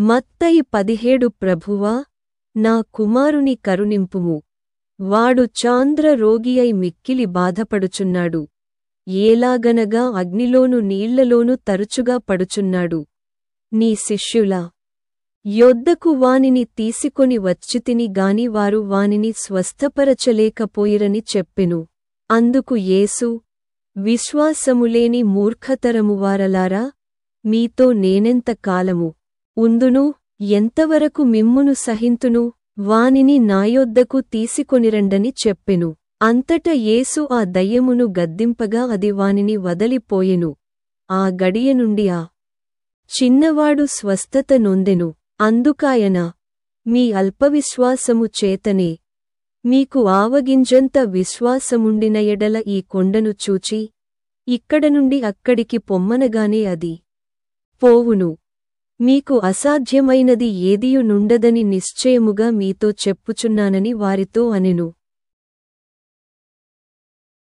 మత్తయి 17 ప్రభువా, నా కుమారుని కరుణింపుము. వాడు చాంద్ర రోగియై మిక్కిలి బాధపడుచున్నాడు. ఏలాగనగా అగ్నిలోను నీళ్లలోను తరచుగా పడుచున్నాడు. నీ శిష్యుల యొద్దకు వానిని తీసుకొని వచ్చితిని గాని వారు వానిని స్వస్థపరచలేకపోయిరని చెప్పెను. అందుకు యేసు, విశ్వాసములేని మూర్ఖతరమువారలారా, మీతో నేనెంత కాలము ఉందును, ఎంతవరకు మిమ్మును సహింతును, వానిని నాయొద్దకు తీసుకొనిరండని చెప్పెను. అంతట యేసు ఆ దయ్యమును గద్దింపగా అది వానిని వదలిపోయెను. ఆ గడియ నుండి ఆ చిన్నవాడు స్వస్థత నొందెను. అందుకాయన, మీ అల్పవిశ్వాసము చేతనే మీకు ఆవగింజంత విశ్వాసముండిన ఎడల ఈ కొండను చూచి, ఇక్కడ నుండి అక్కడికి పొమ్మనగానే అది పోవును. మీకు అసాధ్యమైనది ఏదియు నుండదని నిశ్చయముగా మీతో చెప్పుచున్నానని వారితో అనెను.